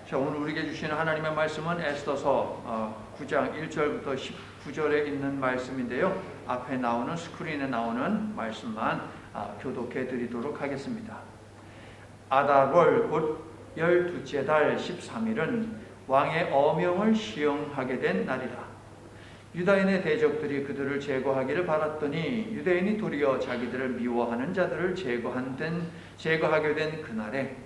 자, 오늘 우리에게 주시는 하나님의 말씀은 에스더서 9장 1절부터 19절에 있는 말씀인데요. 앞에 나오는 스크린에 나오는 말씀만 교독해 드리도록 하겠습니다. 아달월 곧 12째 달 13일은 왕의 어명을 시행하게 된 날이라. 유다인의 대적들이 그들을 제거하기를 바랐더니 유대인이 도리어 자기들을 미워하는 자들을 제거하게 된 그날에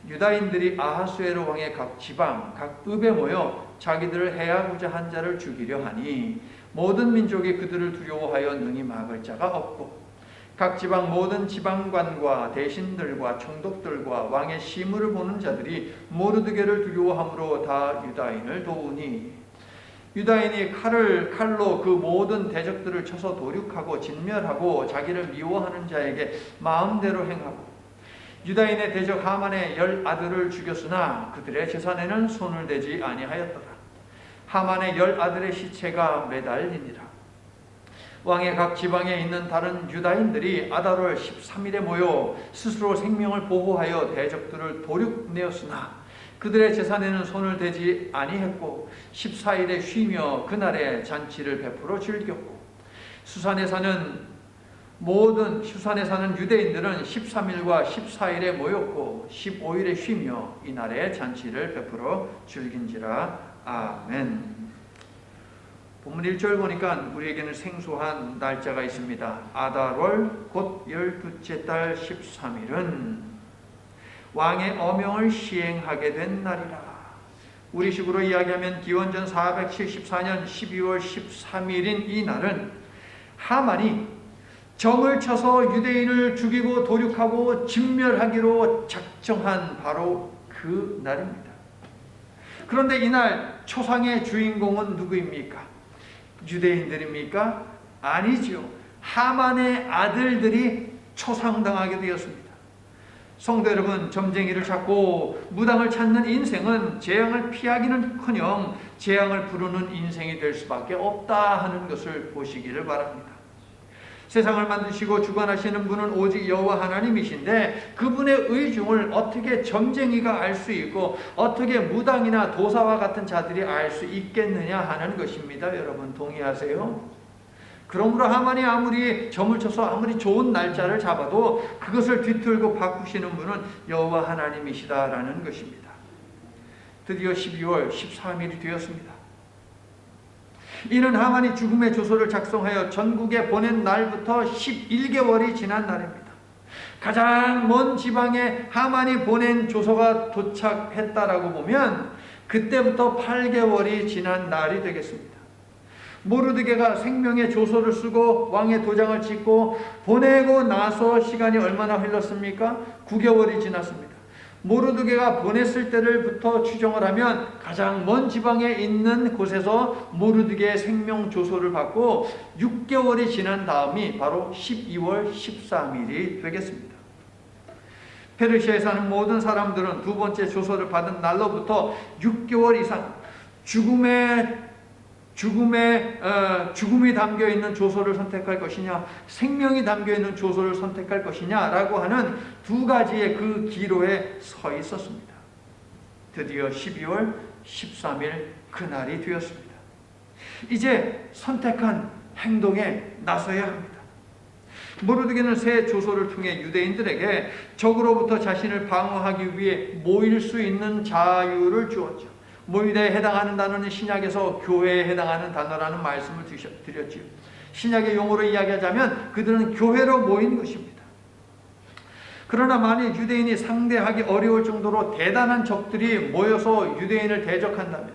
유다인들이 아하수에로 왕의 각 지방, 각 읍에 모여 자기들을 해하고자 한 자를 죽이려 하니 모든 민족이 그들을 두려워하여 능히 막을 자가 없고 각 지방 모든 지방관과 대신들과 총독들과 왕의 시무를 보는 자들이 모르드게를 두려워함으로 다 유다인을 도우니 유다인이 칼로 그 모든 대적들을 쳐서 도륙하고 진멸하고 자기를 미워하는 자에게 마음대로 행하고 유다인의 대적 하만의 10 아들을 죽였으나 그들의 재산에는 손을 대지 아니하였더라. 하만의 10 아들의 시체가 매달리니라. 왕의 각 지방에 있는 다른 유다인들이 아달월 13일에 모여 스스로 생명을 보호하여 대적들을 도륙내었으나 그들의 재산에는 손을 대지 아니했고 14일에 쉬며 그날에 잔치를 베풀어 즐겼고 수산에 사는 유대인들은 13일과 14일에 모였고 15일에 쉬며 이날에 잔치를 베풀어 즐긴지라. 아멘. 본문 1절 보니까 우리에게는 생소한 날짜가 있습니다. 아달월 곧 12째 달 13일은 왕의 어명을 시행하게 된 날이라. 우리식으로 이야기하면 기원전 474년 12월 13일인 이 날은 하만이 점을 쳐서 유대인을 죽이고 도륙하고 진멸하기로 작정한 바로 그 날입니다. 그런데 이날 초상의 주인공은 누구입니까? 유대인들입니까? 아니죠. 하만의 아들들이 초상당하게 되었습니다. 성도 여러분, 점쟁이를 찾고 무당을 찾는 인생은 재앙을 피하기는커녕 재앙을 부르는 인생이 될 수밖에 없다 하는 것을 보시기를 바랍니다. 세상을 만드시고 주관하시는 분은 오직 여호와 하나님이신데 그분의 의중을 어떻게 점쟁이가 알 수 있고 어떻게 무당이나 도사와 같은 자들이 알 수 있겠느냐 하는 것입니다. 여러분 동의하세요? 그러므로 하만이 아무리 점을 쳐서 아무리 좋은 날짜를 잡아도 그것을 뒤틀고 바꾸시는 분은 여호와 하나님이시다라는 것입니다. 드디어 12월 13일이 되었습니다. 이는 하만이 죽음의 조서를 작성하여 전국에 보낸 날부터 11개월이 지난 날입니다. 가장 먼 지방에 하만이 보낸 조서가 도착했다라고 보면 그때부터 8개월이 지난 날이 되겠습니다. 모르드게가 생명의 조서를 쓰고 왕의 도장을 찍고 보내고 나서 시간이 얼마나 흘렀습니까? 9개월이 지났습니다. 모르드게가 보냈을 때를부터 추정을 하면 가장 먼 지방에 있는 곳에서 모르드게의 생명 조서를 받고 6개월이 지난 다음이 바로 12월 13일이 되겠습니다. 페르시아에 사는 모든 사람들은 두 번째 조서를 받은 날로부터 6개월 이상 죽음이 담겨있는 조서를 선택할 것이냐 생명이 담겨있는 조서를 선택할 것이냐라고 하는 두 가지의 그 기로에 서 있었습니다. 드디어 12월 13일 그날이 되었습니다. 이제 선택한 행동에 나서야 합니다. 모르드게는 새 조서를 통해 유대인들에게 적으로부터 자신을 방어하기 위해 모일 수 있는 자유를 주었죠. 모이다에 해당하는 단어는 신약에서 교회에 해당하는 단어라는 말씀을 드렸지요. 신약의 용어로 이야기하자면 그들은 교회로 모인 것입니다. 그러나 만일 유대인이 상대하기 어려울 정도로 대단한 적들이 모여서 유대인을 대적한다면,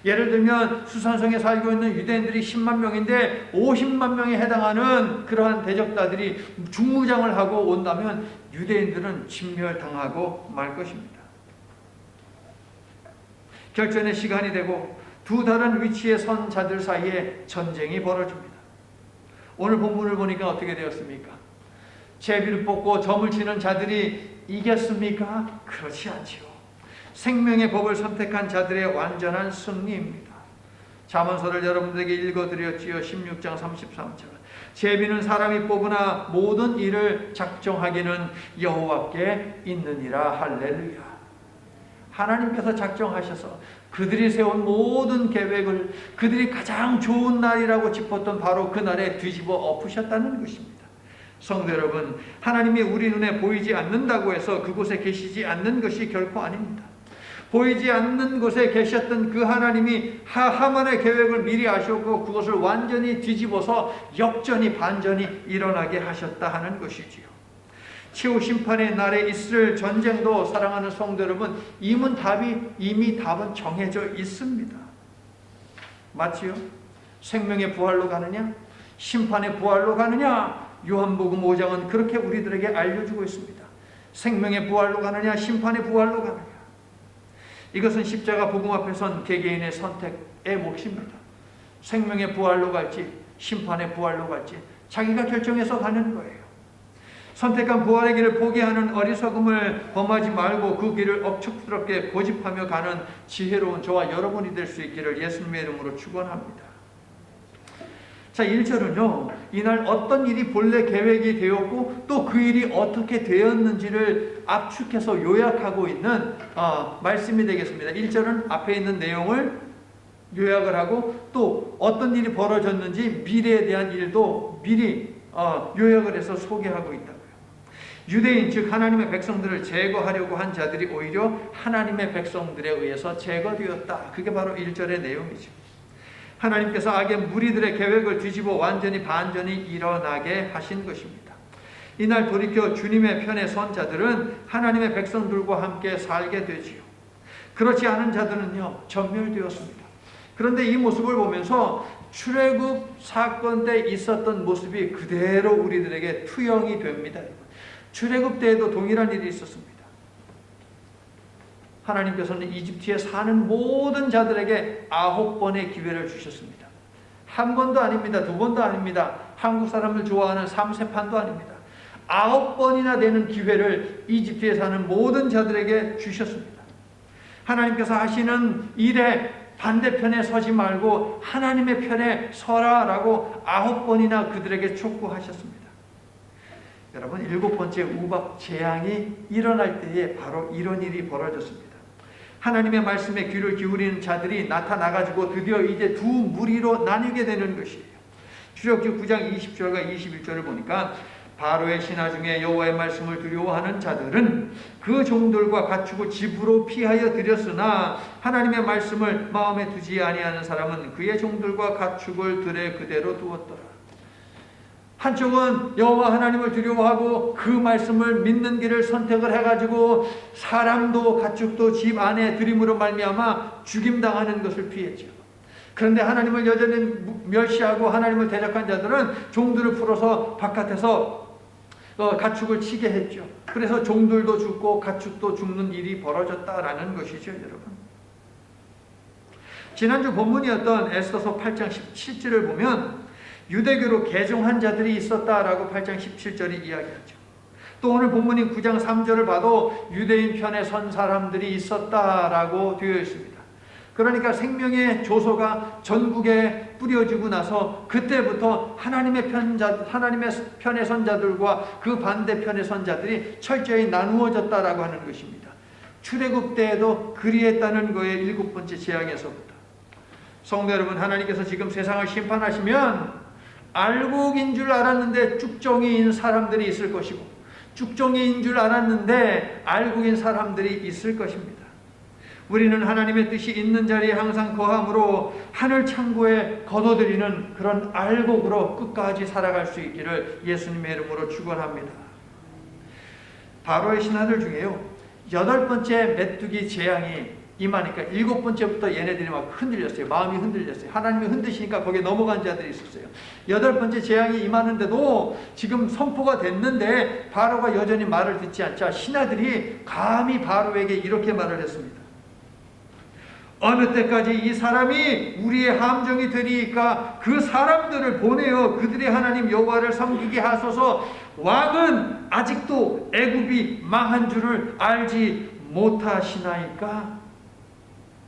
예를 들면 수산성에 살고 있는 유대인들이 10만 명인데 50만 명에 해당하는 그러한 대적자들이 중무장을 하고 온다면 유대인들은 진멸당하고 말 것입니다. 결전의 시간이 되고 두 다른 위치에 선 자들 사이에 전쟁이 벌어집니다. 오늘 본문을 보니까 어떻게 되었습니까? 제비를 뽑고 점을 치는 자들이 이겼습니까? 그렇지 않지요. 생명의 법을 선택한 자들의 완전한 승리입니다. 잠언서를 여러분들에게 읽어드렸지요. 16장 33절. 제비는 사람이 뽑으나 모든 일을 작정하기는 여호와께 있느니라. 할렐루야. 하나님께서 작정하셔서 그들이 세운 모든 계획을 그들이 가장 좋은 날이라고 짚었던 바로 그 날에 뒤집어 엎으셨다는 것입니다. 성도 여러분, 하나님이 우리 눈에 보이지 않는다고 해서 그곳에 계시지 않는 것이 결코 아닙니다. 보이지 않는 곳에 계셨던 그 하나님이 하만의 계획을 미리 아셨고 그것을 완전히 뒤집어서 역전이 반전이 일어나게 하셨다 하는 것이지요. 최후 심판의 날에 있을 전쟁도 사랑하는 성도 여러분, 이미 답은 정해져 있습니다. 맞지요? 생명의 부활로 가느냐? 심판의 부활로 가느냐? 요한복음 5장은 그렇게 우리들에게 알려주고 있습니다. 생명의 부활로 가느냐? 심판의 부활로 가느냐? 이것은 십자가 복음 앞에 선 개개인의 선택의 몫입니다. 생명의 부활로 갈지 심판의 부활로 갈지 자기가 결정해서 가는 거예요. 선택한 부활의 길을 포기하는 어리석음을 범하지 말고 그 길을 억척스럽게 고집하며 가는 지혜로운 저와 여러분이 될 수 있기를 예수님의 이름으로 축원합니다. 자, 1절은요. 이날 어떤 일이 본래 계획이 되었고 또 그 일이 어떻게 되었는지를 압축해서 요약하고 있는 말씀이 되겠습니다. 1절은 앞에 있는 내용을 요약을 하고 또 어떤 일이 벌어졌는지 미래에 대한 일도 미리 요약을 해서 소개하고 있다고요. 유대인 즉 하나님의 백성들을 제거하려고 한 자들이 오히려 하나님의 백성들에 의해서 제거되었다. 그게 바로 1절의 내용이죠. 하나님께서 악의 무리들의 계획을 뒤집어 완전히 반전이 일어나게 하신 것입니다. 이날 돌이켜 주님의 편에 선 자들은 하나님의 백성들과 함께 살게 되지요. 그렇지 않은 자들은요, 전멸되었습니다. 그런데 이 모습을 보면서 출애굽 사건 때 있었던 모습이 그대로 우리들에게 투영이 됩니다. 출애굽 때에도 동일한 일이 있었습니다. 하나님께서는 이집트에 사는 모든 자들에게 9번의 기회를 주셨습니다. 한 번도 아닙니다. 두 번도 아닙니다. 한국 사람을 좋아하는 3세판도 아닙니다. 9번이나 되는 기회를 이집트에 사는 모든 자들에게 주셨습니다. 하나님께서 하시는 일에 반대편에 서지 말고 하나님의 편에 서라라고 9번이나 그들에게 촉구하셨습니다. 여러분, 7번째 우박 재앙이 일어날 때에 바로 이런 일이 벌어졌습니다. 하나님의 말씀에 귀를 기울이는 자들이 나타나가지고 드디어 이제 두 무리로 나뉘게 되는 것이에요. 출애굽기 9장 20절과 21절을 보니까 바로의 신하 중에 여호와의 말씀을 두려워하는 자들은 그 종들과 가축을 집으로 피하여 들였으나 하나님의 말씀을 마음에 두지 아니하는 사람은 그의 종들과 가축을 들에 그대로 두었더라. 한쪽은 여호와 하나님을 두려워하고 그 말씀을 믿는 길을 선택을 해가지고 사람도 가축도 집 안에 들임으로 말미암아 죽임당하는 것을 피했죠. 그런데 하나님을 여전히 멸시하고 하나님을 대적한 자들은 종들을 풀어서 바깥에서 가축을 치게 했죠. 그래서 종들도 죽고 가축도 죽는 일이 벌어졌다라는 것이죠, 여러분. 지난주 본문이었던 에스더서 8장 17절을 보면 유대교로 개종한 자들이 있었다라고 8장 17절이 이야기하죠. 또 오늘 본문인 9장 3절을 봐도 유대인 편에 선 사람들이 있었다라고 되어 있습니다. 그러니까 생명의 조소가 전국에 뿌려지고 나서 그때부터 하나님의 편에 선 자들과 그 반대편에 선 자들이 철저히 나누어졌다라고 하는 것입니다. 출애굽 때에도 그리했다는 거에 7번째 재앙에서부터. 성도 여러분, 하나님께서 지금 세상을 심판하시면 알곡인 줄 알았는데 쭉정이인 사람들이 있을 것이고 쭉정이인 줄 알았는데 알곡인 사람들이 있을 것입니다. 우리는 하나님의 뜻이 있는 자리에 항상 거함으로 하늘 창고에 거둬들이는 그런 알곡으로 끝까지 살아갈 수 있기를 예수님의 이름으로 축원합니다. 바로의 신하들 중에요, 8번째 메뚜기 재앙이 임하니까 7번째부터 얘네들이 막 흔들렸어요. 마음이 흔들렸어요. 하나님이 흔드시니까 거기에 넘어간 자들이 있었어요. 8번째 재앙이 임하는데도 지금 선포가 됐는데 바로가 여전히 말을 듣지 않자 신하들이 감히 바로에게 이렇게 말을 했습니다. 어느 때까지 이 사람이 우리의 함정이 되리이까 그 사람들을 보내어 그들의 하나님 여호와를 섬기게 하소서. 왕은 아직도 애굽이 망한 줄을 알지 못하시나이까.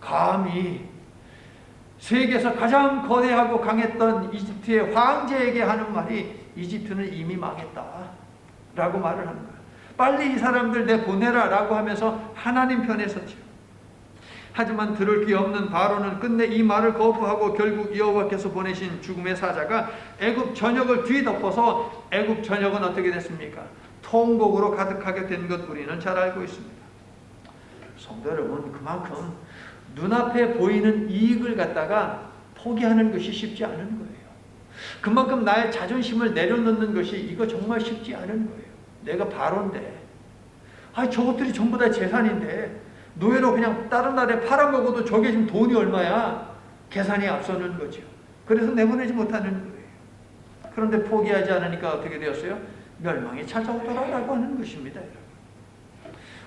감히 세계에서 가장 거대하고 강했던 이집트의 황제에게 하는 말이 이집트는 이미 망했다 라고 말을 하는 거예요. 빨리 이 사람들 내보내라 라고 하면서 하나님 편에 섰죠. 하지만 들을 귀 없는 바로는 끝내 이 말을 거부하고 결국 여호와께서 보내신 죽음의 사자가 애굽 전역을 뒤덮어서 애굽 전역은 어떻게 됐습니까? 통곡으로 가득하게 된 것 우리는 잘 알고 있습니다. 성도 여러분, 그만큼 눈앞에 보이는 이익을 갖다가 포기하는 것이 쉽지 않은 거예요. 그만큼 나의 자존심을 내려놓는 것이 이거 정말 쉽지 않은 거예요. 내가 바로인데, 저것들이 전부 다 재산인데 노예로 그냥 다른 나라에 팔아먹어도 저게 지금 돈이 얼마야? 계산이 앞서는 거죠. 그래서 내보내지 못하는 거예요. 그런데 포기하지 않으니까 어떻게 되었어요? 멸망이 찾아오더라라고 하는 것입니다.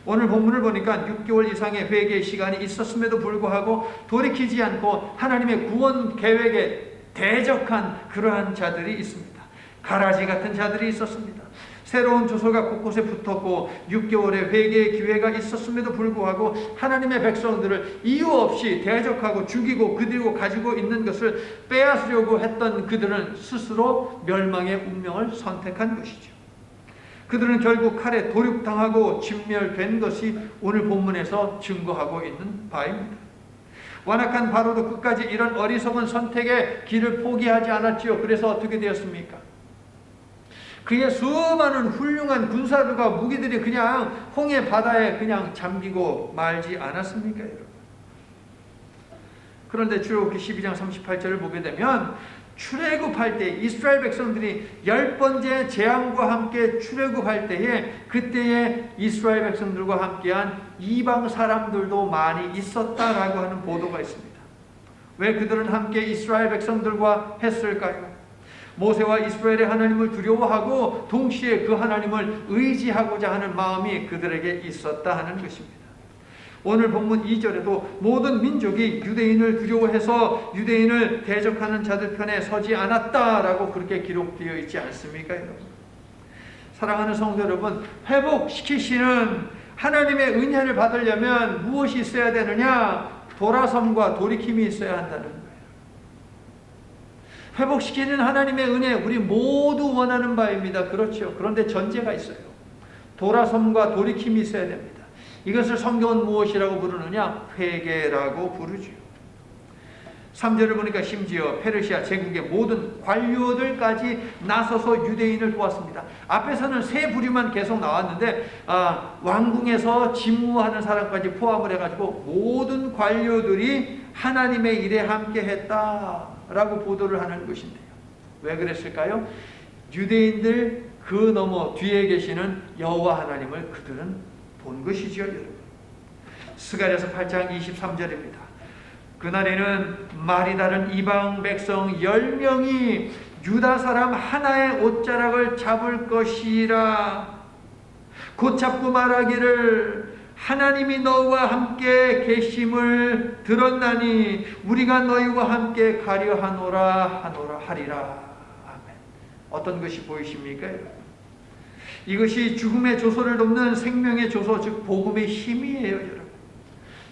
오늘 본문을 보니까 6개월 이상의 회개의 시간이 있었음에도 불구하고 돌이키지 않고 하나님의 구원 계획에 대적한 그러한 자들이 있습니다. 가라지 같은 자들이 있었습니다. 새로운 조서가 곳곳에 붙었고 6개월의 회개의 기회가 있었음에도 불구하고 하나님의 백성들을 이유 없이 대적하고 죽이고 그들고 가지고 있는 것을 빼앗으려고 했던 그들은 스스로 멸망의 운명을 선택한 것이죠. 그들은 결국 칼에 도륙당하고 진멸된 것이 오늘 본문에서 증거하고 있는 바입니다. 완악한 바로도 끝까지 이런 어리석은 선택의 길을 포기하지 않았지요. 그래서 어떻게 되었습니까? 그의 수많은 훌륭한 군사들과 무기들이 그냥 홍해 바다에 그냥 잠기고 말지 않았습니까, 여러분? 그런데 출애굽기 12장 38절을 보게 되면 출애굽할 때 이스라엘 백성들이 10번째 재앙과 함께 출애굽할 때에 그때에 이스라엘 백성들과 함께한 이방 사람들도 많이 있었다라고 하는 보도가 있습니다. 왜 그들은 함께 이스라엘 백성들과 했을까요? 모세와 이스라엘의 하나님을 두려워하고 동시에 그 하나님을 의지하고자 하는 마음이 그들에게 있었다 하는 것입니다. 오늘 본문 2절에도 모든 민족이 유대인을 두려워해서 유대인을 대적하는 자들 편에 서지 않았다라고 그렇게 기록되어 있지 않습니까, 여러분? 사랑하는 성도 여러분, 회복시키시는 하나님의 은혜를 받으려면 무엇이 있어야 되느냐? 돌아섬과 돌이킴이 있어야 한다는 거예요. 회복시키는 하나님의 은혜, 우리 모두 원하는 바입니다. 그렇죠. 그런데 전제가 있어요. 돌아섬과 돌이킴이 있어야 됩니다. 이것을 성경은 무엇이라고 부르느냐? 회개라고 부르죠. 3절을 보니까 심지어 페르시아 제국의 모든 관료들까지 나서서 유대인을 도왔습니다. 앞에서는 세 부류만 계속 나왔는데 왕궁에서 집무하는 사람까지 포함을 해가지고 모든 관료들이 하나님의 일에 함께 했다라고 보도를 하는 것인데요. 왜 그랬을까요? 유대인들 그 너머 뒤에 계시는 여호와 하나님을 그들은 본 것이죠, 여러분. 스가랴서 8장 23절입니다. 그날에는 말이 다른 이방 백성 10명이 유다 사람 하나의 옷자락을 잡을 것이라. 곧 잡고 말하기를 하나님이 너희와 함께 계심을 들었나니 우리가 너희와 함께 가려 하노라 하리라. 아멘. 어떤 것이 보이십니까, 여러분? 이것이 죽음의 조소를 돕는 생명의 조소, 즉 복음의 힘이에요, 여러분.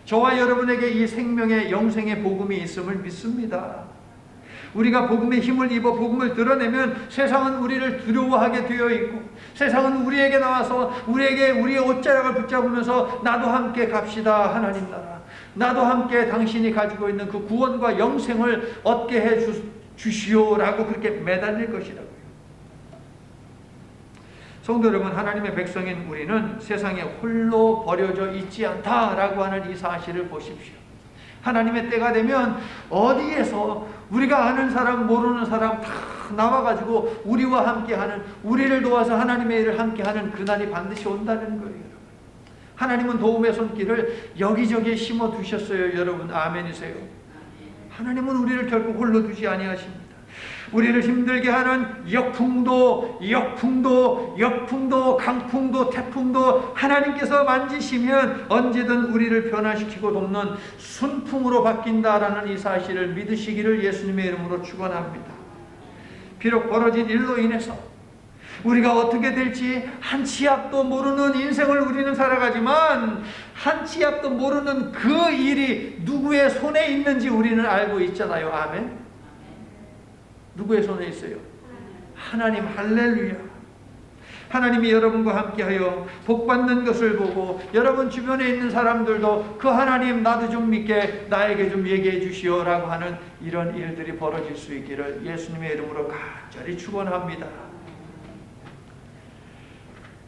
저와 여러분에게 이 생명의 영생의 복음이 있음을 믿습니다. 우리가 복음의 힘을 입어 복음을 드러내면 세상은 우리를 두려워하게 되어 있고 세상은 우리에게 나와서 우리에게 우리의 옷자락을 붙잡으면서 나도 함께 갑시다, 하나님 나라. 나도 함께 당신이 가지고 있는 그 구원과 영생을 얻게 해 주시오라고 그렇게 매달릴 것이라고요. 성도 여러분, 하나님의 백성인 우리는 세상에 홀로 버려져 있지 않다라고 하는 이 사실을 보십시오. 하나님의 때가 되면 어디에서 우리가 아는 사람 모르는 사람 다 나와가지고 우리와 함께하는, 우리를 도와서 하나님의 일을 함께하는 그날이 반드시 온다는 거예요. 하나님은 도움의 손길을 여기저기에 심어 두셨어요. 여러분 아멘이세요? 하나님은 우리를 결코 홀로 두지 아니하십니다. 우리를 힘들게 하는 역풍도, 강풍도, 태풍도 하나님께서 만지시면 언제든 우리를 변화시키고 돕는 순풍으로 바뀐다라는 이 사실을 믿으시기를 예수님의 이름으로 축원합니다. 비록 벌어진 일로 인해서 우리가 어떻게 될지 한 치 앞도 모르는 인생을 우리는 살아가지만 한 치 앞도 모르는 그 일이 누구의 손에 있는지 우리는 알고 있잖아요. 아멘. 누구의 손에 있어요? 하나님. 할렐루야. 하나님이 여러분과 함께하여 복받는 것을 보고 여러분 주변에 있는 사람들도 그 하나님 나도 좀 믿게 나에게 좀 얘기해 주시오라고 하는 이런 일들이 벌어질 수 있기를 예수님의 이름으로 간절히 축원합니다.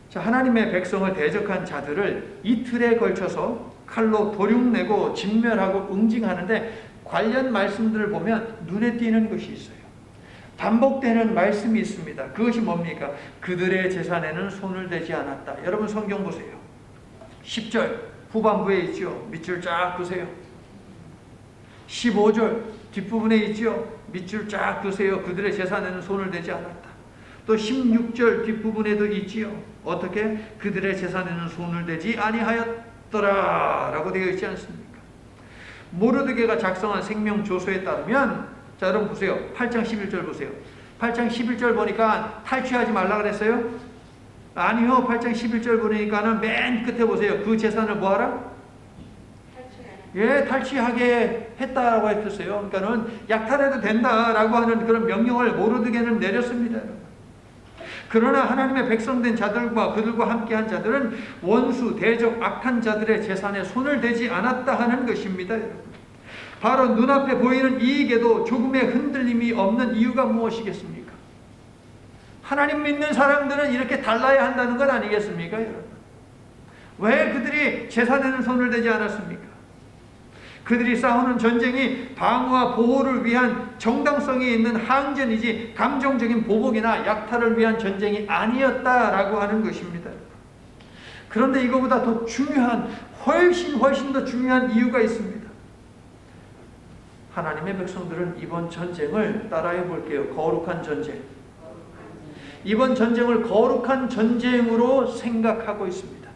자, 하나님의 백성을 대적한 자들을 이틀에 걸쳐서 칼로 도륙내고 진멸하고 응징하는데 관련 말씀들을 보면 눈에 띄는 것이 있어요. 반복되는 말씀이 있습니다. 그것이 뭡니까? 그들의 재산에는 손을 대지 않았다. 여러분 성경 보세요. 10절 후반부에 있죠. 밑줄 쫙 그으세요. 15절 뒷부분에 있죠. 밑줄 쫙 그으세요. 그들의 재산에는 손을 대지 않았다. 또 16절 뒷부분에도 있지요. 어떻게? 그들의 재산에는 손을 대지 아니하였더라 라고 되어 있지 않습니까? 모르드게가 작성한 생명조서에 따르면, 자 여러분 보세요. 8장 11절 보세요. 8장 11절 보니까 탈취하지 말라 그랬어요? 아니요. 8장 11절 보니까는 맨 끝에 보세요. 그 재산을 뭐하라? 탈취하게 했다라고 했었어요. 그러니까는 약탈해도 된다라고 하는 그런 명령을 모르드게는 내렸습니다. 그러나 하나님의 백성된 자들과 그들과 함께한 자들은 원수, 대적, 악한 자들의 재산에 손을 대지 않았다 하는 것입니다. 바로 눈앞에 보이는 이익에도 조금의 흔들림이 없는 이유가 무엇이겠습니까? 하나님 믿는 사람들은 이렇게 달라야 한다는 건 아니겠습니까, 여러분? 왜 그들이 재산에는 손을 대지 않았습니까? 그들이 싸우는 전쟁이 방어와 보호를 위한 정당성이 있는 항전이지 감정적인 보복이나 약탈을 위한 전쟁이 아니었다라고 하는 것입니다. 그런데 이거보다 더 중요한, 훨씬 더 중요한 이유가 있습니다. 하나님의 백성들은 이번 전쟁을 따라해 볼게요. 거룩한 전쟁. 이번 전쟁을 거룩한 전쟁으로 생각하고 있습니다.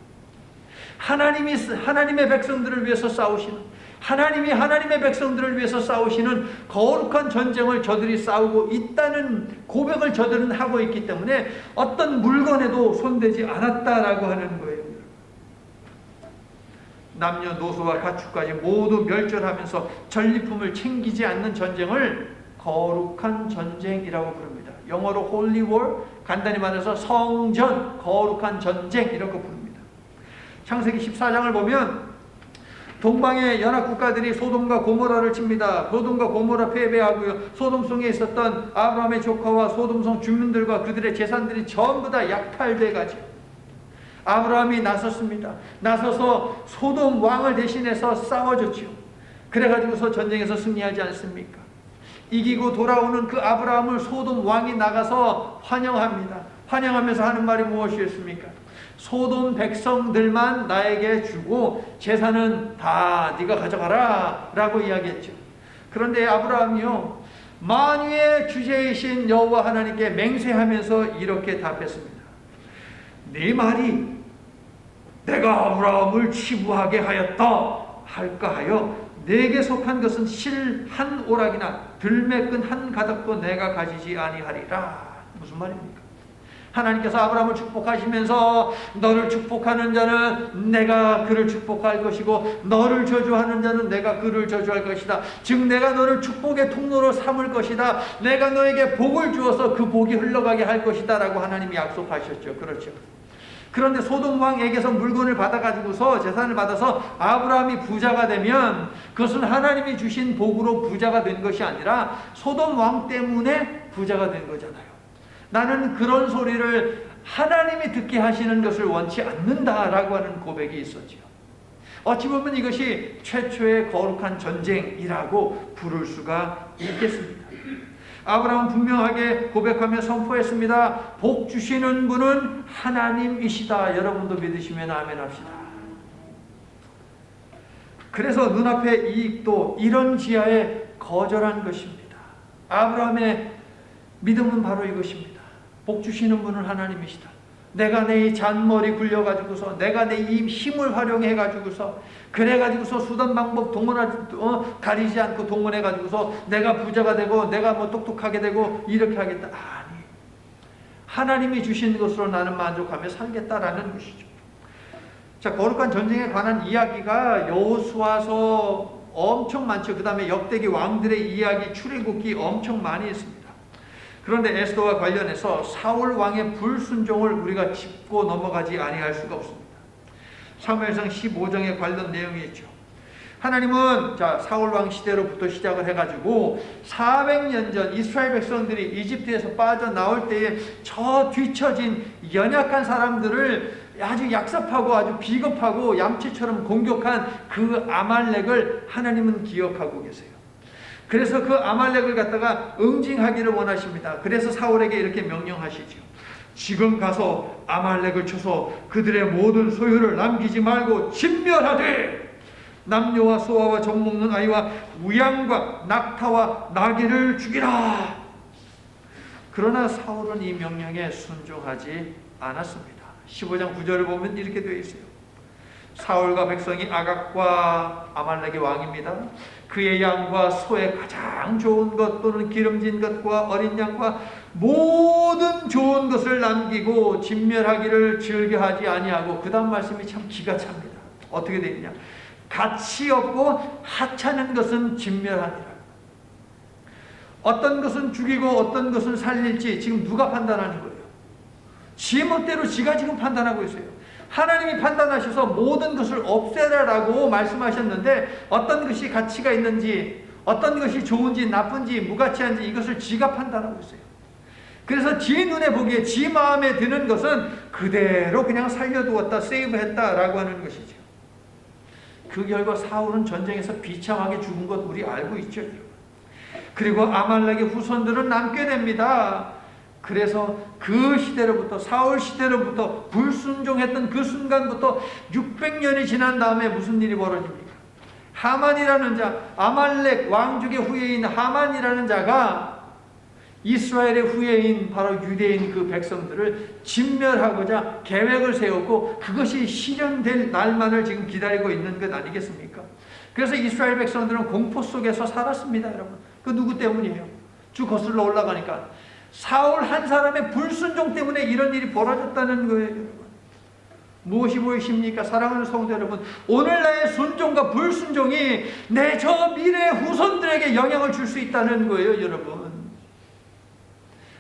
하나님의 백성들을 위해서 싸우시는, 하나님이 하나님의 백성들을 위해서 싸우시는 거룩한 전쟁을 저들이 싸우고 있다는 고백을 저들은 하고 있기 때문에 어떤 물건에도 손대지 않았다라고 하는 거예요. 남녀노소와 가축까지 모두 멸절하면서 전리품을 챙기지 않는 전쟁을 거룩한 전쟁이라고 부릅니다. 영어로 Holy War, 간단히 말해서 성전, 거룩한 전쟁 이렇게 부릅니다. 창세기 14장을 보면 동방의 연합국가들이 소돔과 고모라를 칩니다. 소돔과 고모라 패배하고요. 소돔성에 있었던 아브라함의 조카와 소돔성 주민들과 그들의 재산들이 전부 다 약탈돼 가죠. 아브라함이 나섰습니다. 나서서 소돔 왕을 대신해서 싸워줬죠. 그래가지고서 전쟁에서 승리하지 않습니까? 이기고 돌아오는 그 아브라함을 소돔 왕이 나가서 환영합니다. 환영하면서 하는 말이 무엇이었습니까? 소돔 백성들만 나에게 주고 재산은 다 네가 가져가라 라고 이야기했죠. 그런데 아브라함이요, 만유의 주제이신 여호와 하나님께 맹세하면서 이렇게 답했습니다. 네 말이 내가 아브라함을 치부하게 하였다 할까 하여 내게 속한 것은 실 한 오락이나 들매끈 한 가닥도 내가 가지지 아니하리라. 무슨 말입니까? 하나님께서 아브라함을 축복하시면서 너를 축복하는 자는 내가 그를 축복할 것이고 너를 저주하는 자는 내가 그를 저주할 것이다. 즉 내가 너를 축복의 통로로 삼을 것이다. 내가 너에게 복을 주어서 그 복이 흘러가게 할 것이다 라고 하나님이 약속하셨죠. 그렇죠. 그런데 소돔 왕에게서 물건을 받아가지고서 재산을 받아서 아브라함이 부자가 되면 그것은 하나님이 주신 복으로 부자가 된 것이 아니라 소돔 왕 때문에 부자가 된 거잖아요. 나는 그런 소리를 하나님이 듣게 하시는 것을 원치 않는다라고 하는 고백이 있었지요. 어찌 보면 이것이 최초의 거룩한 전쟁이라고 부를 수가 있겠습니다. 아브라함은 분명하게 고백하며 선포했습니다. 복 주시는 분은 하나님이시다. 여러분도 믿으시면 아멘 합시다. 그래서 눈앞의 이익도 이런 지하에 거절한 것입니다. 아브라함의 믿음은 바로 이것입니다. 복 주시는 분은 하나님이시다. 내가 내 잔머리 굴려가지고서 내가 내 이 힘을 활용해가지고서 그래가지고서 수단 방법 가리지 않고 동원해가지고서 내가 부자가 되고 내가 뭐 똑똑하게 되고 이렇게 하겠다. 아니, 하나님이 주신 것으로 나는 만족하며 살겠다라는 것이죠. 자, 거룩한 전쟁에 관한 이야기가 여호수아서 엄청 많죠. 그 다음에 역대기 왕들의 이야기, 출애굽기 엄청 많이 있습니다. 그런데 에스더와 관련해서 사울 왕의 불순종을 우리가 짚고 넘어가지 아니할 수가 없습니다. 사무엘상 15장에 관련 내용이 있죠. 하나님은 사울 왕 시대로부터 시작을 해가지고 400년 전 이스라엘 백성들이 이집트에서 빠져나올 때에 저 뒤처진 연약한 사람들을 아주 약섭하고 아주 비겁하고 얌체처럼 공격한 그 아말렉을 하나님은 기억하고 계세요. 그래서 그 아말렉을 갖다가 응징하기를 원하십니다. 그래서 사울에게 이렇게 명령하시죠. 지금 가서 아말렉을 쳐서 그들의 모든 소유를 남기지 말고 진멸하되 남녀와 소아와 젖 먹는 아이와 우양과 낙타와 나귀를 죽이라. 그러나 사울은 이 명령에 순종하지 않았습니다. 15장 9절을 보면 이렇게 되어 있어요. 사울과 백성이 아각과 아말렉의 왕입니다. 그의 양과 소의 가장 좋은 것 또는 기름진 것과 어린 양과 모든 좋은 것을 남기고 진멸하기를 즐겨하지 아니하고, 그 다음 말씀이 참 기가 찹니다. 어떻게 되어 있냐? 가치 없고 하찮은 것은 진멸하니라. 어떤 것은 죽이고 어떤 것은 살릴지 지금 누가 판단하는 거예요? 지 멋대로 지가 지금 판단하고 있어요. 하나님이 판단하셔서 모든 것을 없애라라고 말씀하셨는데 어떤 것이 가치가 있는지, 어떤 것이 좋은지 나쁜지 무가치한지 이것을 지가 판단하고 있어요. 그래서 지 눈에 보기에 지 마음에 드는 것은 그대로 그냥 살려두었다, 세이브했다라고 하는 것이죠. 그 결과 사울은 전쟁에서 비참하게 죽은 것 우리 알고 있죠. 그리고 아말렉의 후손들은 남게 됩니다. 그래서 그 시대로부터, 사울 시대로부터 불순종했던 그 순간부터 600년이 지난 다음에 무슨 일이 벌어집니까? 하만이라는 자, 아말렉 왕족의 후예인 하만이라는 자가 이스라엘의 후예인 바로 유대인 그 백성들을 진멸하고자 계획을 세웠고, 그것이 실현될 날만을 지금 기다리고 있는 것 아니겠습니까? 그래서 이스라엘 백성들은 공포 속에서 살았습니다, 여러분. 그 누구 때문이에요? 쭉 거슬러 올라가니까 사울 한 사람의 불순종 때문에 이런 일이 벌어졌다는 거예요, 여러분. 무엇이 보이십니까? 사랑하는 성도 여러분, 오늘 나의 순종과 불순종이 내 저 미래의 후손들에게 영향을 줄 수 있다는 거예요, 여러분.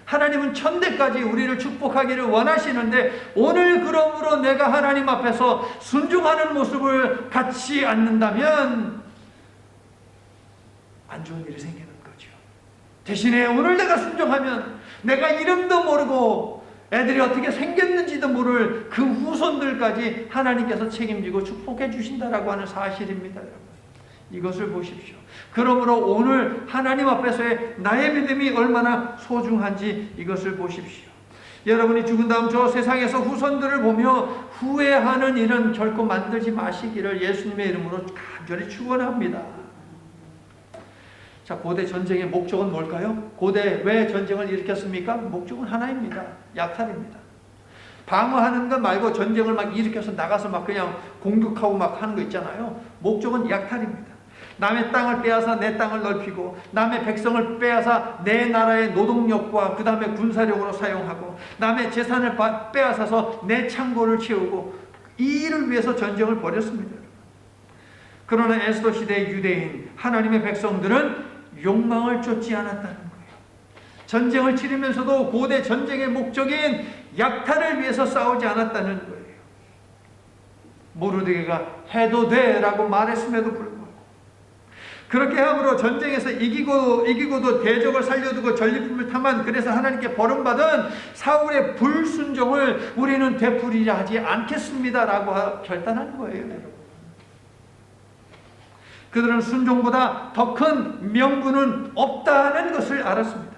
하나님은 천대까지 우리를 축복하기를 원하시는데, 오늘 그러므로 내가 하나님 앞에서 순종하는 모습을 갖지 않는다면 안 좋은 일이 생기는 거죠. 대신에 오늘 내가 순종하면 내가 이름도 모르고 애들이 어떻게 생겼는지도 모를 그 후손들까지 하나님께서 책임지고 축복해 주신다라고 하는 사실입니다, 여러분. 이것을 보십시오. 그러므로 오늘 하나님 앞에서의 나의 믿음이 얼마나 소중한지 이것을 보십시오. 여러분이 죽은 다음 저 세상에서 후손들을 보며 후회하는 일은 결코 만들지 마시기를 예수님의 이름으로 간절히 축원합니다. 자, 고대 전쟁의 목적은 뭘까요? 고대 왜 전쟁을 일으켰습니까? 목적은 하나입니다. 약탈입니다. 방어하는 것 말고 전쟁을 막 일으켜서 나가서 막 그냥 공격하고 막 하는 거 있잖아요. 목적은 약탈입니다. 남의 땅을 빼앗아 내 땅을 넓히고, 남의 백성을 빼앗아 내 나라의 노동력과 그 다음에 군사력으로 사용하고, 남의 재산을 빼앗아서 내 창고를 채우고, 이 일을 위해서 전쟁을 벌였습니다. 그러나 에스더 시대의 유대인 하나님의 백성들은 욕망을 쫓지 않았다는 거예요. 전쟁을 치르면서도 고대 전쟁의 목적인 약탈을 위해서 싸우지 않았다는 거예요. 모르드게가 해도 돼 라고 말했음에도 불구하고, 그렇게 함으로 전쟁에서 이기고도 대적을 살려두고 전리품을 탐한, 그래서 하나님께 버림받은 사울의 불순종을 우리는 되풀이하지 않겠습니다 라고 결단한 거예요, 여러분. 그들은 순종보다 더 큰 명분은 없다는 것을 알았습니다.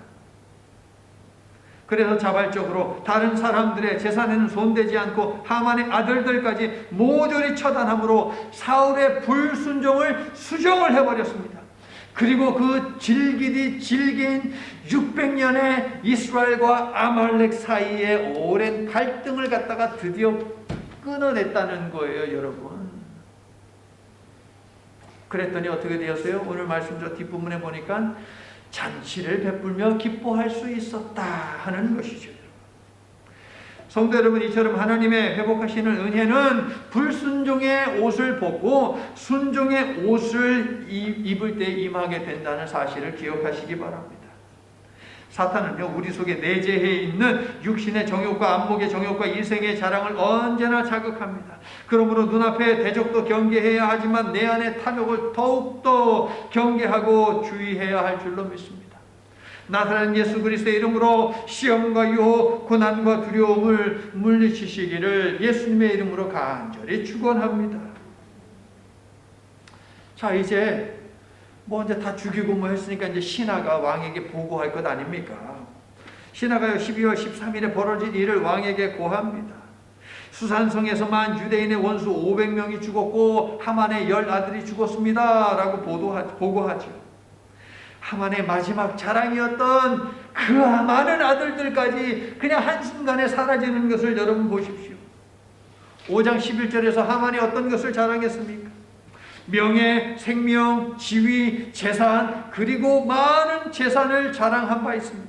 그래서 자발적으로 다른 사람들의 재산에는 손대지 않고 하만의 아들들까지 모조리 처단함으로 사울의 불순종을 수정을 해버렸습니다. 그리고 그 질긴 600년의 이스라엘과 아말렉 사이의 오랜 갈등을 갖다가 드디어 끊어냈다는 거예요, 여러분. 그랬더니 어떻게 되었어요? 오늘 말씀 저 뒷부분에 보니까 잔치를 베풀며 기뻐할 수 있었다 하는 것이죠. 성도 여러분, 이처럼 하나님의 회복하시는 은혜는 불순종의 옷을 벗고 순종의 옷을 입을 때 임하게 된다는 사실을 기억하시기 바랍니다. 사탄은요, 우리 속에 내재해 있는 육신의 정욕과 안목의 정욕과 이생의 자랑을 언제나 자극합니다. 그러므로 눈앞에 대적도 경계해야 하지만 내 안의 탐욕을 더욱더 경계하고 주의해야 할 줄로 믿습니다. 나사렛 예수 그리스도의 이름으로 시험과 유혹, 고난과 두려움을 물리치시기를 예수님의 이름으로 간절히 축원합니다. 자, 이제 이제 다 죽이고 했으니까 이제 신하가 왕에게 보고할 것 아닙니까? 신하가요 12월 13일에 벌어진 일을 왕에게 고합니다. 수산성에서만 유대인의 원수 500명이 죽었고 하만의 10아들이 죽었습니다 라고 보고하죠. 하만의 마지막 자랑이었던 그 많은 아들들까지 그냥 한순간에 사라지는 것을 여러분 보십시오. 5장 11절에서 하만이 어떤 것을 자랑했습니까? 명예, 생명, 지위, 재산, 그리고 많은 재산을 자랑한 바 있습니다.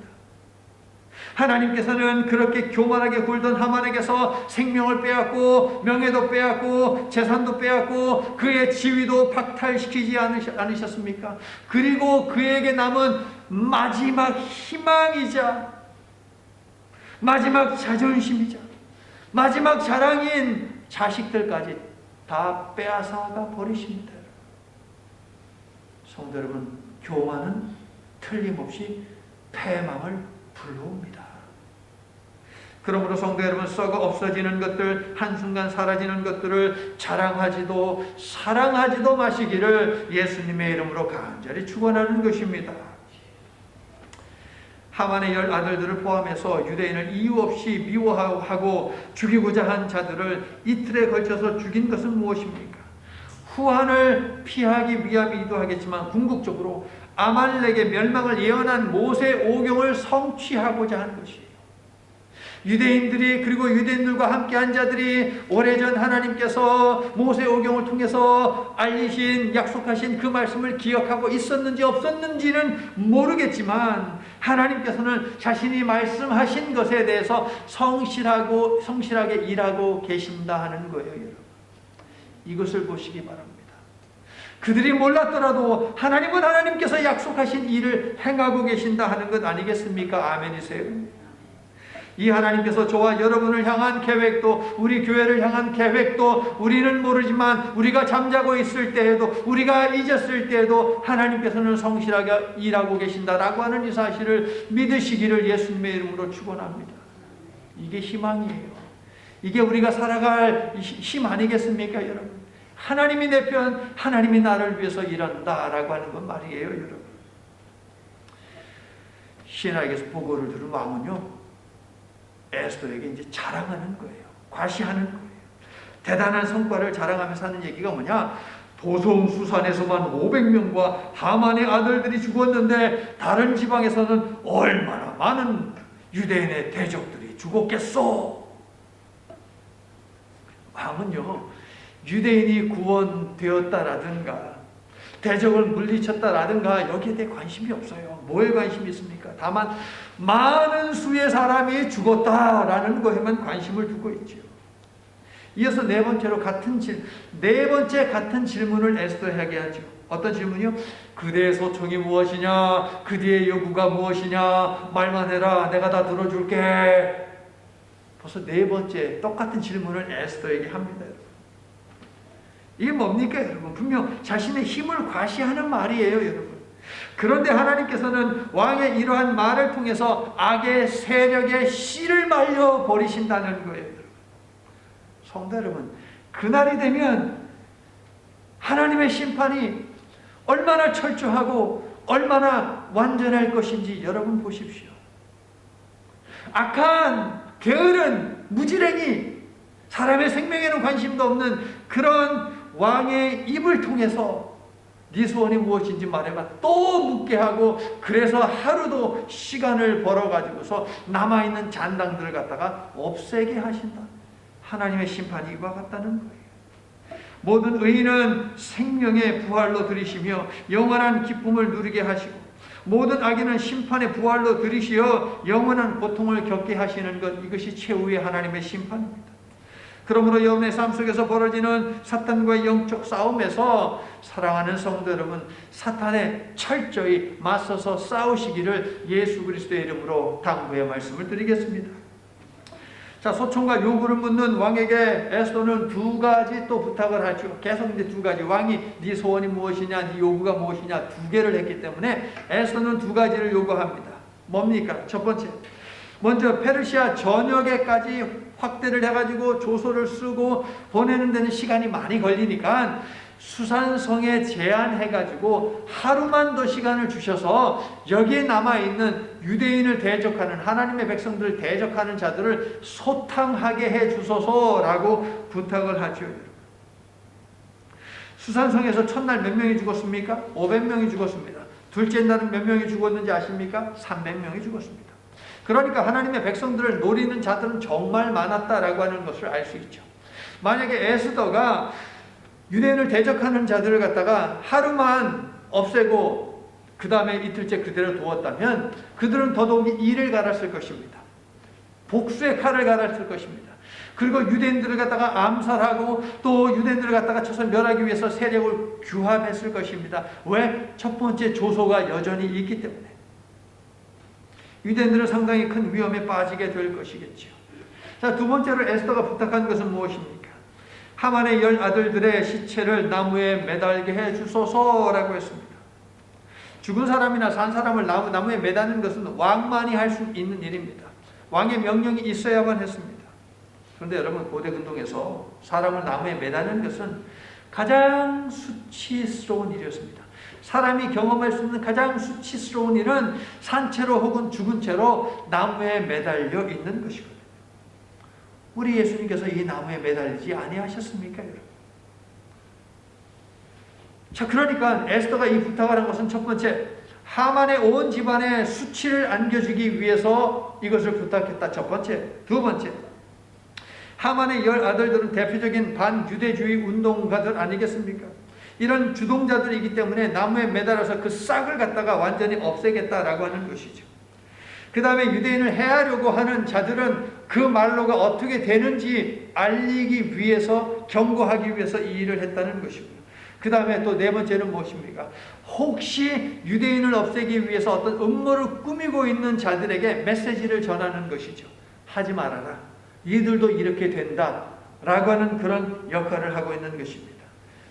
하나님께서는 그렇게 교만하게 굴던 하만에게서 생명을 빼앗고 명예도 빼앗고 재산도 빼앗고 그의 지위도 박탈시키지 않으셨습니까? 그리고 그에게 남은 마지막 희망이자 마지막 자존심이자 마지막 자랑인 자식들까지 다 빼앗아가 버리십니다. 성도 여러분, 교만은 틀림없이 패망을 불러옵니다. 그러므로 성도 여러분, 썩어 없어지는 것들, 한순간 사라지는 것들을 자랑하지도 사랑하지도 마시기를 예수님의 이름으로 간절히 축원하는 것입니다. 하만의 10아들들을 포함해서 유대인을 이유 없이 미워하고 죽이고자 한 자들을 이틀에 걸쳐서 죽인 것은 무엇입니까? 후한을 피하기 위함이기도 하겠지만 궁극적으로 아말렉의 멸망을 예언한 모세 오경을 성취하고자 한 것이에요. 유대인들이 그리고 유대인들과 함께한 자들이 오래전 하나님께서 모세 오경을 통해서 알리신 약속하신 그 말씀을 기억하고 있었는지 없었는지는 모르겠지만 하나님께서는 자신이 말씀하신 것에 대해서 성실하게 일하고 계신다 하는 거예요. 여러분, 이것을 보시기 바랍니다. 그들이 몰랐더라도 하나님은 하나님께서 약속하신 일을 행하고 계신다 하는 것 아니겠습니까? 아멘이세요. 이 하나님께서 저와 여러분을 향한 계획도, 우리 교회를 향한 계획도 우리는 모르지만 우리가 잠자고 있을 때에도, 우리가 잊었을 때에도 하나님께서는 성실하게 일하고 계신다라고 하는 이 사실을 믿으시기를 예수님의 이름으로 축원합니다. 이게 희망이에요. 이게 우리가 살아갈 힘 아니겠습니까, 여러분? 하나님이 내 편, 하나님이 나를 위해서 일한다라고 하는 건 말이에요, 여러분. 신하에게서 보고를 들은 왕은요, 에스더에게 이제 자랑하는 거예요. 과시하는 거예요. 대단한 성과를 자랑하면서 하는 얘기가 뭐냐? 도성 수산에서만 500명과 하만의 아들들이 죽었는데 다른 지방에서는 얼마나 많은 유대인의 대적들이 죽었겠소? 왕은요, 유대인이 구원되었다라든가 대적을 물리쳤다라든가 여기에 대해 관심이 없어요. 뭐에 관심이 있습니까? 다만 많은 수의 사람이 죽었다라는 것에만 관심을 두고 있죠. 이어서 네 번째 같은 질문을 에스더에게 하죠. 어떤 질문이요? 그대의 소청이 무엇이냐? 그대의 요구가 무엇이냐? 말만 해라. 내가 다 들어줄게. 벌써 네 번째 똑같은 질문을 에스더에게 합니다. 이게 뭡니까, 여러분? 분명 자신의 힘을 과시하는 말이에요, 여러분. 그런데 하나님께서는 왕의 이러한 말을 통해서 악의 세력의 씨를 말려 버리신다는 거예요, 여러분. 성도 여러분, 그날이 되면 하나님의 심판이 얼마나 철저하고 얼마나 완전할 것인지 여러분 보십시오. 악한 게으른 무지랭이, 사람의 생명에는 관심도 없는 그런 왕의 입을 통해서 네 소원이 무엇인지 말해봐 또 묻게 하고, 그래서 하루도 시간을 벌어가지고서 남아있는 잔당들을 갖다가 없애게 하신다. 하나님의 심판이 이와 같다는 거예요. 모든 의인은 생명의 부활로 들이시며 영원한 기쁨을 누리게 하시고, 모든 악인은 심판의 부활로 들이시어 영원한 고통을 겪게 하시는 것, 이것이 최후의 하나님의 심판입니다. 그러므로 여러분의 삶 속에서 벌어지는 사탄과의 영적 싸움에서 사랑하는 성도 여러분, 사탄에 철저히 맞서서 싸우시기를 예수 그리스도의 이름으로 당부의 말씀을 드리겠습니다. 자, 소총과 요구를 묻는 왕에게 에스더는 두 가지 또 부탁을 하죠. 계속 이제 두 가지. 왕이 네 소원이 무엇이냐, 네 요구가 무엇이냐 두 개를 했기 때문에 에스더는 두 가지를 요구합니다. 뭡니까? 첫 번째, 먼저 페르시아 전역에까지 확대를 해가지고 조서를 쓰고 보내는 데는 시간이 많이 걸리니까 수산성에 제한해가지고 하루만 더 시간을 주셔서 여기에 남아있는 유대인을 대적하는, 하나님의 백성들을 대적하는 자들을 소탕하게 해주소서라고 부탁을 하죠. 수산성에서 첫날 몇 명이 죽었습니까? 500명이 죽었습니다. 둘째 날은 몇 명이 죽었는지 아십니까? 300명이 죽었습니다. 그러니까 하나님의 백성들을 노리는 자들은 정말 많았다라고 하는 것을 알 수 있죠. 만약에 에스더가 유대인을 대적하는 자들을 갖다가 하루만 없애고 그 다음에 이틀째 그대로 두었다면 그들은 더더욱이 이를 갈았을 것입니다. 복수의 칼을 갈았을 것입니다. 그리고 유대인들을 갖다가 암살하고 또 유대인들을 갖다가 쳐서 멸하기 위해서 세력을 규합했을 것입니다. 왜? 첫 번째 조소가 여전히 있기 때문에. 유대인들은 상당히 큰 위험에 빠지게 될 것이겠죠. 자, 두 번째로 에스더가 부탁한 것은 무엇입니까? 하만의 10 아들들의 시체를 나무에 매달게 해 주소서라고 했습니다. 죽은 사람이나 산 사람을 나무에 매다는 것은 왕만이 할 수 있는 일입니다. 왕의 명령이 있어야만 했습니다. 그런데 여러분, 고대 근동에서 사람을 나무에 매다는 것은 가장 수치스러운 일이었습니다. 사람이 경험할 수 있는 가장 수치스러운 일은 산채로 혹은 죽은 채로 나무에 매달려 있는 것이거든요. 우리 예수님께서 이 나무에 매달리지 아니하셨습니까, 여러분? 자, 그러니까 에스더가 이 부탁을 한 것은 첫 번째, 하만의 온 집안에 수치를 안겨주기 위해서 이것을 부탁했다. 첫 번째. 두 번째, 하만의 10 아들들은 대표적인 반유대주의 운동가들 아니겠습니까? 이런 주동자들이기 때문에 나무에 매달아서 그 싹을 갖다가 완전히 없애겠다라고 하는 것이죠. 그 다음에 유대인을 해하려고 하는 자들은 그 말로가 어떻게 되는지 알리기 위해서, 경고하기 위해서 이 일을 했다는 것이고요. 그 다음에 또 네 번째는 무엇입니까? 혹시 유대인을 없애기 위해서 어떤 음모를 꾸미고 있는 자들에게 메시지를 전하는 것이죠. 하지 말아라. 이들도 이렇게 된다. 라고 하는 그런 역할을 하고 있는 것입니다.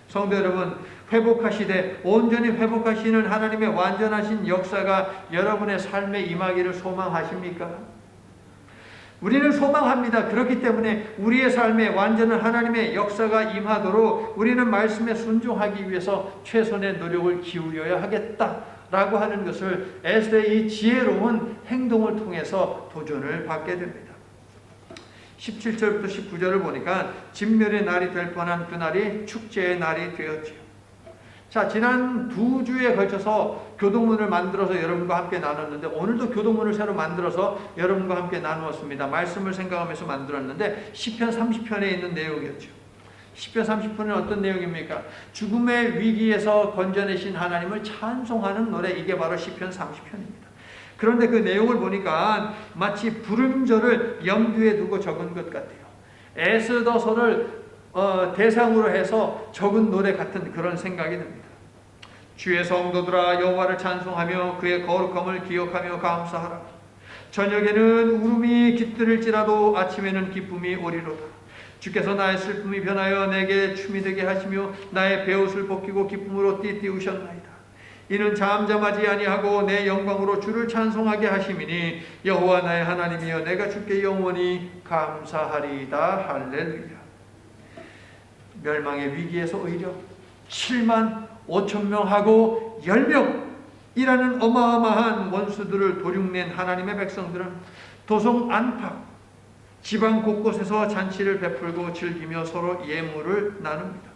성도 여러분, 회복하시되 온전히 회복하시는 하나님의 완전하신 역사가 여러분의 삶에 임하기를 소망하십니까? 우리는 소망합니다. 그렇기 때문에 우리의 삶에 완전한 하나님의 역사가 임하도록 우리는 말씀에 순종하기 위해서 최선의 노력을 기울여야 하겠다라고 하는 것을 에스더의 이 지혜로운 행동을 통해서 도전을 받게 됩니다. 17절부터 19절을 보니까 진멸의 날이 될 뻔한 그날이 축제의 날이 되었지요. 자, 지난 2주에 걸쳐서 교동문을 만들어서 여러분과 함께 나눴는데 오늘도 교동문을 새로 만들어서 여러분과 함께 나누었습니다. 말씀을 생각하면서 만들었는데 시편 30편에 있는 내용이었죠. 시편 30편은 어떤 내용입니까? 죽음의 위기에서 건져내신 하나님을 찬송하는 노래, 이게 바로 시편 30편입니다. 그런데 그 내용을 보니까 마치 불음절을 염두에 두고 적은 것 같아요. 에스더서를 대상으로 해서 적은 노래 같은 그런 생각이 듭니다. 주의 성도들아, 여호와를 찬송하며 그의 거룩함을 기억하며 감사하라. 저녁에는 울음이 깃들일지라도 아침에는 기쁨이 오리로다. 주께서 나의 슬픔이 변하여 내게 춤이 되게 하시며 나의 베옷을 벗기고 기쁨으로 띠띠우셨나이다. 이는 잠잠하지 아니하고 내 영광으로 주를 찬송하게 하심이니 여호와 나의 하나님이여 내가 주께 영원히 감사하리이다. 할렐루야. 멸망의 위기에서 오히려 7만 5천 명하고 10명이라는 어마어마한 원수들을 도륙낸 하나님의 백성들은 도성 안팎 지방 곳곳에서 잔치를 베풀고 즐기며 서로 예물을 나눕니다.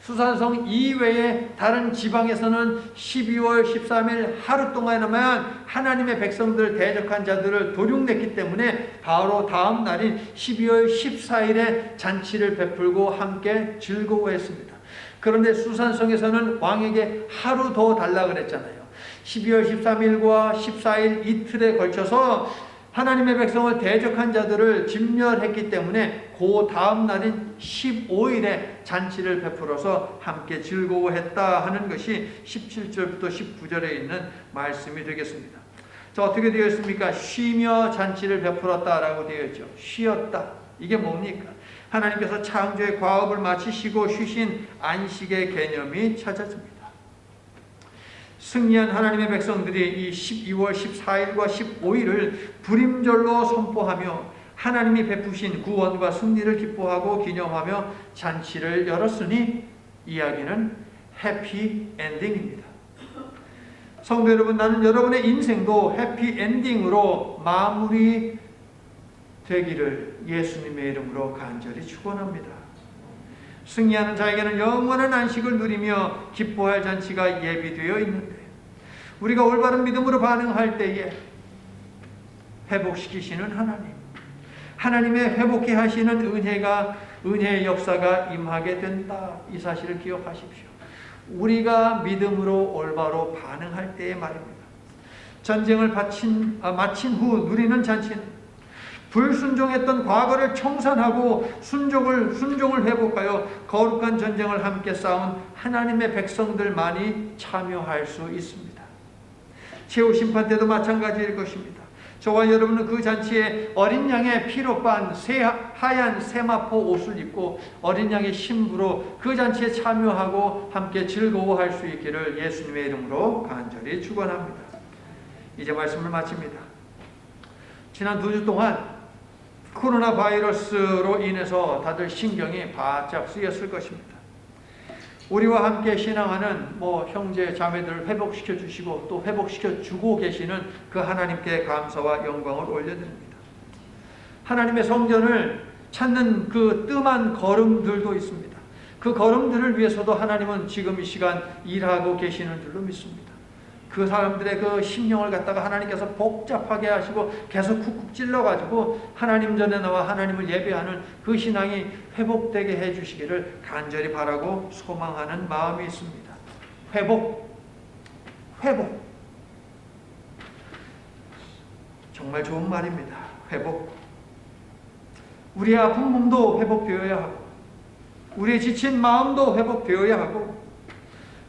수산성 이외에 다른 지방에서는 12월 13일 하루 동안에만 하나님의 백성들을 대적한 자들을 도륙냈기 때문에 바로 다음 날인 12월 14일에 잔치를 베풀고 함께 즐거워했습니다. 그런데 수산성에서는 왕에게 하루 더 달라 그랬잖아요. 12월 13일과 14일 이틀에 걸쳐서 하나님의 백성을 대적한 자들을 진멸했기 때문에 그 다음 날인 15일에 잔치를 베풀어서 함께 즐거워했다 하는 것이 17절부터 19절에 있는 말씀이 되겠습니다. 자, 어떻게 되어 있습니까? 쉬며 잔치를 베풀었다라고 되어 있죠. 쉬었다. 이게 뭡니까? 하나님께서 창조의 과업을 마치시고 쉬신 안식의 개념이 찾아집니다. 승리한 하나님의 백성들이 이 12월 14일과 15일을 불임절로 선포하며 하나님이 베푸신 구원과 승리를 기뻐하고 기념하며 잔치를 열었으니 이야기는 해피엔딩입니다. 성도 여러분, 나는 여러분의 인생도 해피엔딩으로 마무리 되기를 예수님의 이름으로 간절히 축원합니다. 승리하는 자에게는 영원한 안식을 누리며 기뻐할 잔치가 예비되어 있는데 우리가 올바른 믿음으로 반응할 때에 회복시키시는 하나님의 회복케 하시는 은혜의 역사가 임하게 된다. 이 사실을 기억하십시오. 우리가 믿음으로 올바로 반응할 때의 말입니다. 전쟁을 마친 후 누리는 잔치는 불순종했던 과거를 청산하고 순종을 회복하여 거룩한 전쟁을 함께 싸운 하나님의 백성들만이 참여할 수 있습니다. 최후 심판 때도 마찬가지일 것입니다. 저와 여러분은 그 잔치에 어린 양의 피로 빤 하얀 세마포 옷을 입고 어린 양의 신부로 그 잔치에 참여하고 함께 즐거워할 수 있기를 예수님의 이름으로 간절히 축원합니다. 이제 말씀을 마칩니다. 지난 2주 동안 코로나 바이러스로 인해서 다들 신경이 바짝 쓰였을 것입니다. 우리와 함께 신앙하는 형제 자매들을 회복시켜 주시고 또 회복시켜 주고 계시는 그 하나님께 감사와 영광을 올려드립니다. 하나님의 성전을 찾는 그 뜸한 걸음들도 있습니다. 그 걸음들을 위해서도 하나님은 지금 이 시간 일하고 계시는 줄로 믿습니다. 그 사람들의 그 심령을 갖다가 하나님께서 복잡하게 하시고 계속 쿡쿡 찔러가지고 하나님 전에 나와 하나님을 예배하는 그 신앙이 회복되게 해주시기를 간절히 바라고 소망하는 마음이 있습니다. 회복. 정말 좋은 말입니다. 회복. 우리의 아픈 몸도 회복되어야 하고 우리의 지친 마음도 회복되어야 하고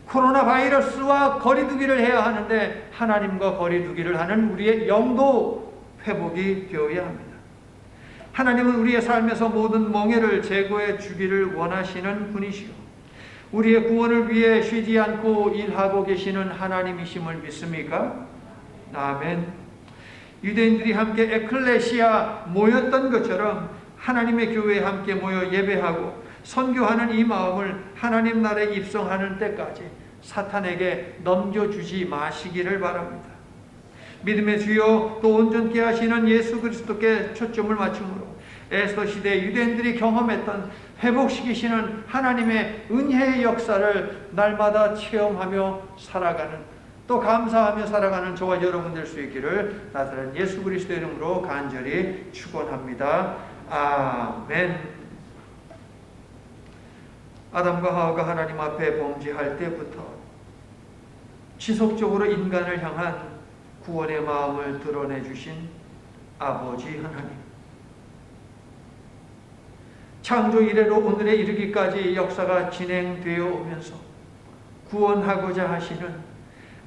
코로나 바이러스와 거리두기를 해야 하는데 하나님과 거리두기를 하는 우리의 영도 회복이 되어야 합니다. 하나님은 우리의 삶에서 모든 멍해를 제거해 주기를 원하시는 분이시오. 우리의 구원을 위해 쉬지 않고 일하고 계시는 하나님이심을 믿습니까? 아멘. 유대인들이 함께 에클레시아 모였던 것처럼 하나님의 교회에 함께 모여 예배하고 선교하는 이 마음을 하나님 나라에 입성하는 때까지 사탄에게 넘겨주지 마시기를 바랍니다. 믿음의 주요 또 온전케 하시는 예수 그리스도께 초점을 맞춤으로 에스더 시대 유대인들이 경험했던 회복시키시는 하나님의 은혜의 역사를 날마다 체험하며 살아가는 또 감사하며 살아가는 저와 여러분 될 수 있기를 나사렛 예수 그리스도의 이름으로 간절히 축원합니다. 아멘. 아담과 하와가 하나님 앞에 범죄할 때부터 지속적으로 인간을 향한 구원의 마음을 드러내 주신 아버지 하나님, 창조 이래로 오늘에 이르기까지 역사가 진행되어 오면서 구원하고자 하시는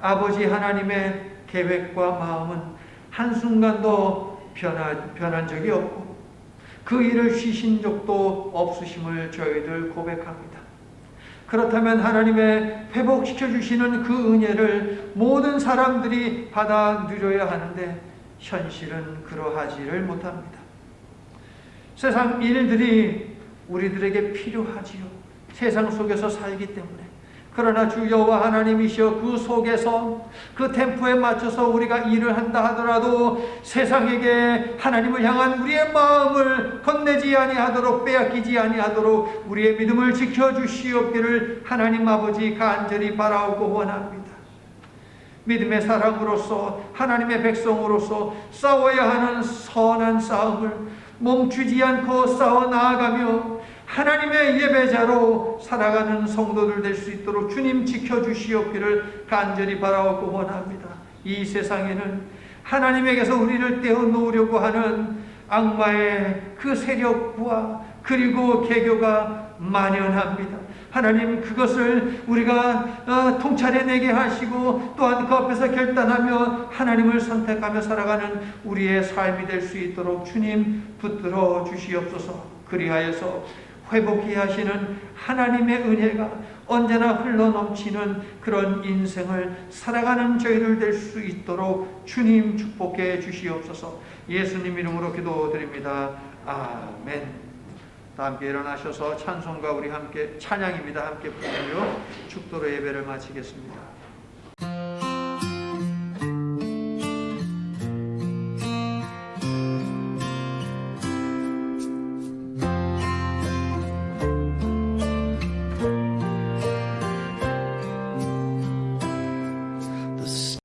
아버지 하나님의 계획과 마음은 한순간도 변한 적이 없고 그 일을 쉬신 적도 없으심을 저희들 고백합니다. 그렇다면 하나님의 회복시켜 주시는 그 은혜를 모든 사람들이 받아 누려야 하는데 현실은 그러하지를 못합니다. 세상 일들이 우리들에게 필요하지요. 세상 속에서 살기 때문에. 그러나 주 여호와 하나님이시여 그 속에서 그 템포에 맞춰서 우리가 일을 한다 하더라도 세상에게 하나님을 향한 우리의 마음을 건네지 아니하도록 빼앗기지 아니하도록 우리의 믿음을 지켜주시옵기를 하나님 아버지 간절히 바라오고 원합니다. 믿음의 사람으로서 하나님의 백성으로서 싸워야 하는 선한 싸움을 멈추지 않고 싸워 나아가며 하나님의 예배자로 살아가는 성도들 될 수 있도록 주님 지켜주시옵기를 간절히 바라옵고 원합니다. 이 세상에는 하나님에게서 우리를 떼어놓으려고 하는 악마의 그 세력과 그리고 계교가 만연합니다. 하나님, 그것을 우리가 통찰해내게 하시고 또한 그 앞에서 결단하며 하나님을 선택하며 살아가는 우리의 삶이 될 수 있도록 주님 붙들어 주시옵소서. 그리하여서 회복케 하시는 하나님의 은혜가 언제나 흘러넘치는 그런 인생을 살아가는 저희들 될 수 있도록 주님 축복해 주시옵소서. 예수님 이름으로 기도드립니다. 아멘. 다 함께 일어나셔서 찬송과 우리 함께 찬양입니다. 함께 부르며 축도로 예배를 마치겠습니다.